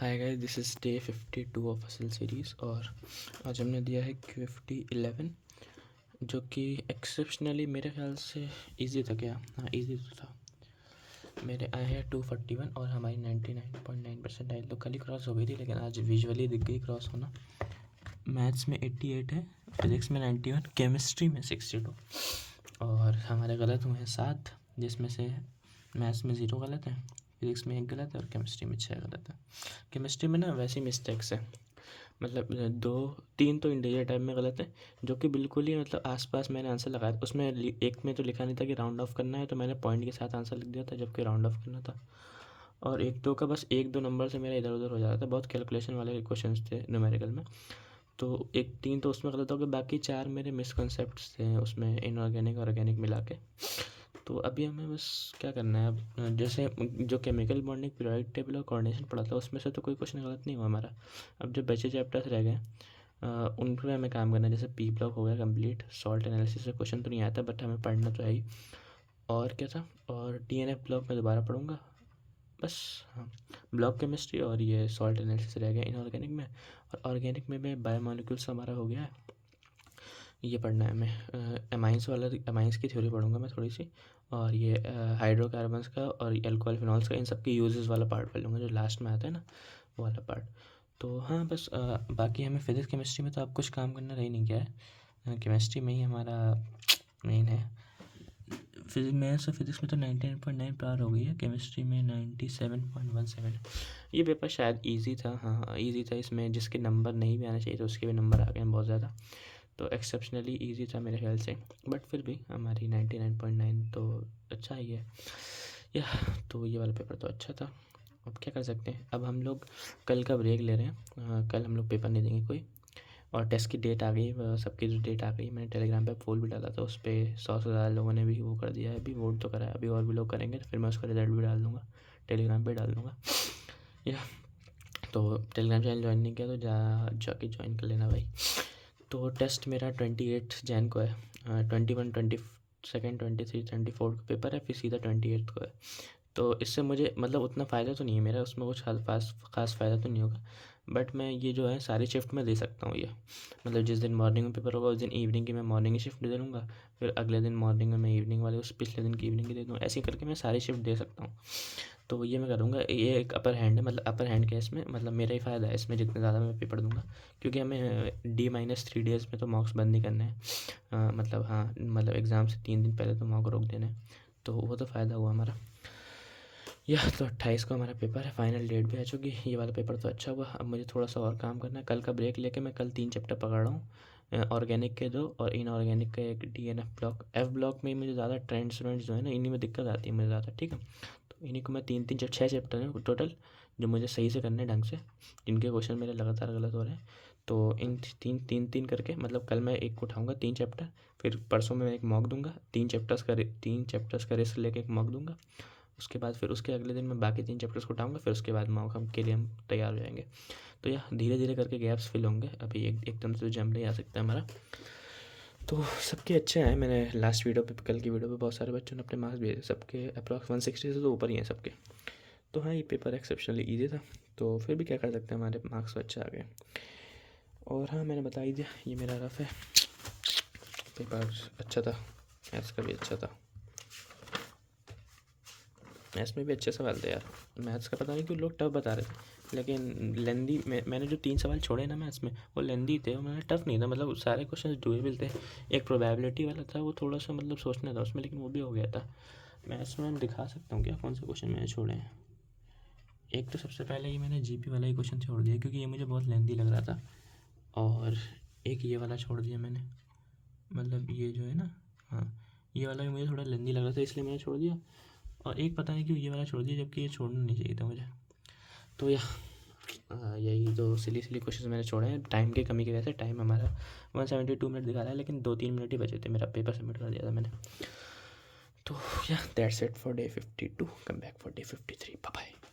Hi guys, this is day 52 of असल series और आज हमने दिया है QFT 11 जो कि एक्सेप्शनली मेरे ख्याल से इजी था। क्या हाँ, इजी तो था। मेरे आए हैं 241 और हमारी 99.9% आई तो कल ही क्रॉस हो गई थी, लेकिन आज विजुअली दिख गई क्रॉस होना। मैथ्स में 88 है, फिज़िक्स में 91, केमिस्ट्री में 62 और हमारे गलत हुए हैं 7, जिसमें से मैथ्स में 0 गलत है, फिज़िक्स में 1 गलत है और केमिस्ट्री में 6 गलत है। केमिस्ट्री में ना वैसी मिस्टेक्स है, मतलब 2-3 तो इंटीजर टाइप में गलत है, जो कि बिल्कुल ही मतलब आसपास मैंने आंसर लगाया। उसमें एक में तो लिखा नहीं था कि राउंड ऑफ करना है, तो मैंने पॉइंट के साथ आंसर लिख दिया था, जबकि राउंड ऑफ करना था। और 1-2 का बस 1-2 नंबर से मेरा इधर उधर हो जाता था। बहुत कैलकुलेशन वाले क्वेश्चन थे न्यूमेरिकल में, तो 1-3 तो उसमें गलत हो गए, बाकी 4 मेरे मिसकंसेप्ट्स थे उसमें, इनऑर्गेनिक और ऑर्गेनिक मिला के। तो अभी हमें बस क्या करना है, अब जैसे जो केमिकल बॉन्डिंग पीरियोडिक टेबल और कोऑर्डिनेशन पढ़ा था, उसमें से तो कोई क्वेश्चन गलत नहीं हुआ हमारा। अब जो बचे चैप्टर्स रह गए उन पर हमें काम करना है। जैसे पी ब्लॉक हो गया कंप्लीट, सॉल्ट एनालिसिस से क्वेश्चन तो नहीं आता, बट हमें पढ़ना तो है ही। और क्या था, और TNF ब्लॉक में दोबारा पढ़ूंगा बस। हाँ, ब्लॉक केमिस्ट्री और ये सॉल्ट एनालिसिस रह गया इनऑर्गेनिक में। और ऑर्गेनिक में भी बायोमोलिक्यूल्स हमारा हो गया है, ये पढ़ना है हमें। एमाइंस की थ्योरी पढ़ूंगा मैं थोड़ी सी, और ये हाइड्रोकार्बन्स का और एल्कोहल फिनॉल्स का, इन सब के यूजेस वाला पार्ट पढ़ लूँगा जो लास्ट में आता है ना, वो वाला पार्ट। तो हाँ बस बाकी हमें फिजिक्स केमिस्ट्री में तो अब कुछ काम करना रह नहीं गया है। केमिस्ट्री में ही हमारा मेन है। मैथ्स और फिजिक्स में तो 99.9 पार हो गई है, केमिस्ट्री में 97.17 है। ये पेपर शायद ईजी था, हाँ ईजी था। इसमें जिसके नंबर नहीं भी आने चाहिए तो उसके भी नंबर आ गए हैं बहुत ज़्यादा, तो एक्सेप्शनली ईजी था मेरे ख्याल से। बट फिर भी हमारी 99.9 तो अच्छा ही है या। तो ये वाला पेपर तो अच्छा था, अब क्या कर सकते हैं। अब हम लोग कल का ब्रेक ले रहे हैं, कल हम लोग पेपर नहीं देंगे कोई। और टेस्ट की डेट आ गई, सबकी जो डेट आ गई, मैंने टेलीग्राम पे पोल भी डाला था, उस पर 100 से ज़्यादा लोगों ने भी वो कर दिया है, अभी वोट तो करा है। अभी और भी लोग करेंगे तो फिर मैं उसका रिजल्ट भी डाल दूँगा, टेलीग्राम पे डाल दूँगा या। तो टेलीग्राम चैनल ज्वाइन नहीं किया तो जाके ज्वाइन कर लेना भाई। तो टेस्ट मेरा 28 जैन को है, 21, 22, 23, 24 को पेपर है, फिर सीधा 28 को है। तो इससे मुझे मतलब उतना फ़ायदा तो नहीं है मेरा, उसमें कुछ खास फ़ायदा तो नहीं होगा, बट मैं ये जो है सारी शिफ्ट में दे सकता हूँ ये। मतलब जिस दिन मॉर्निंग में पेपर होगा उस दिन इवनिंग की मैं मॉर्निंग की शिफ्ट दे दूँगा, फिर अगले दिन मॉर्निंग में मैं इवनिंग वाले, उस पिछले दिन की इवनिंग की दे दूँगा, ऐसे करके मैं सारी शिफ्ट दे सकता हूँ। तो ये मैं करूँगा, ये एक अपर हैंड है, मतलब अपर हैंड के इसमें मतलब मेरा ही फ़ायदा है इसमें, जितने ज़्यादा मैं पेपर दूँगा, क्योंकि हमें D-3 डेज़ में तो मॉक्स बंद नहीं करने हैं। मतलब हाँ, मतलब एग्ज़ाम से 3 दिन पहले तो मॉक रोक देने हैं, तो वो तो फ़ायदा हुआ हमारा। यह तो 28 को हमारा पेपर है, फाइनल डेट भी आ चुकी है। ये वाला पेपर तो अच्छा हुआ, अब मुझे थोड़ा सा और काम करना है। कल का ब्रेक लेके मैं कल 3 चैप्टर पकड़ रहा हूँ, ऑर्गेनिक के 2 और इनऑर्गेनिक का एक DNF ब्लॉक। F ब्लॉक में मुझे ज़्यादा ट्रेंड्स जो है ना, इन्हीं में दिक्कत आती है मुझे ज़्यादा, ठीक है। तो इन्हीं को मैं 6 चैप्टर हैं टोटल, जो मुझे सही से करने ढंग से, जिनके क्वेश्चन मेरे लगातार गलत हो रहे हैं। तो इन तीन करके, मतलब कल मैं एक को उठाऊँगा 3 चैप्टर, फिर परसों में मैं एक मॉक दूंगा, 3 चैप्टर्स का रेस्ट लेके एक मॉक दूंगा। उसके बाद फिर उसके अगले दिन मैं बाकी 3 चैप्टर्स को उठाऊँगा, फिर उसके बाद मॉक हम के लिए हम तैयार हो जाएंगे। तो यह धीरे धीरे करके गैप्स फिल होंगे, अभी एकदम से जंप नहीं आ सकता हमारा। तो सबके अच्छे हैं। मैंने लास्ट वीडियो पे, कल की वीडियो पे बहुत सारे बच्चों ने अपने मार्क्स भेजे, सबके अप्रॉक्स 160 से तो ऊपर ही हैं सबके। तो हाँ, ये पेपर एक्सेप्शनली ईजी था, तो फिर भी क्या कर सकते हैं, हमारे मार्क्स तो अच्छे आ गए। और हाँ, मैंने बता ही दिया, ये मेरा रफ है। पेपर अच्छा था, मैथ्स का भी अच्छा था, मैथ्स में भी अच्छे सवाल थे यार। मैथ्स का पता नहीं क्यों लोग टफ बता रहे थे, लेकिन लेंदी मैंने जो 3 सवाल छोड़े ना मैथ्स में, वो लेंदी थे और मैंने टफ नहीं था, मतलब सारे क्वेश्चन डूएबल थे। एक प्रोबेबिलिटी वाला था, वो थोड़ा सा मतलब सोचना था उसमें, लेकिन वो भी हो गया था। मैथ्स में मैं दिखा सकता हूँ क्या कौन से क्वेश्चन मैंने छोड़े हैं। एक तो सबसे पहले ये मैंने GP वाला ही क्वेश्चन छोड़ दिया, क्योंकि ये मुझे बहुत लेंदी लग रहा था। और एक ये वाला छोड़ दिया मैंने, मतलब ये जो है ना, हाँ ये वाला भी मुझे थोड़ा लेंदी लग रहा था, इसलिए मैंने छोड़ दिया। और एक पता नहीं क्यों ये वाला छोड़ दिया, जबकि ये छोड़ना नहीं चाहिए था मुझे। तो यही तो सिली क्वेश्चन मैंने छोड़े हैं टाइम की कमी की वजह से। टाइम हमारा 172 मिनट दिखा रहा है, लेकिन 2-3 मिनट ही बचे थे, मेरा पेपर सबमिट कर दिया था मैंने। तो that's it for day 52, come back for day 53, bye bye.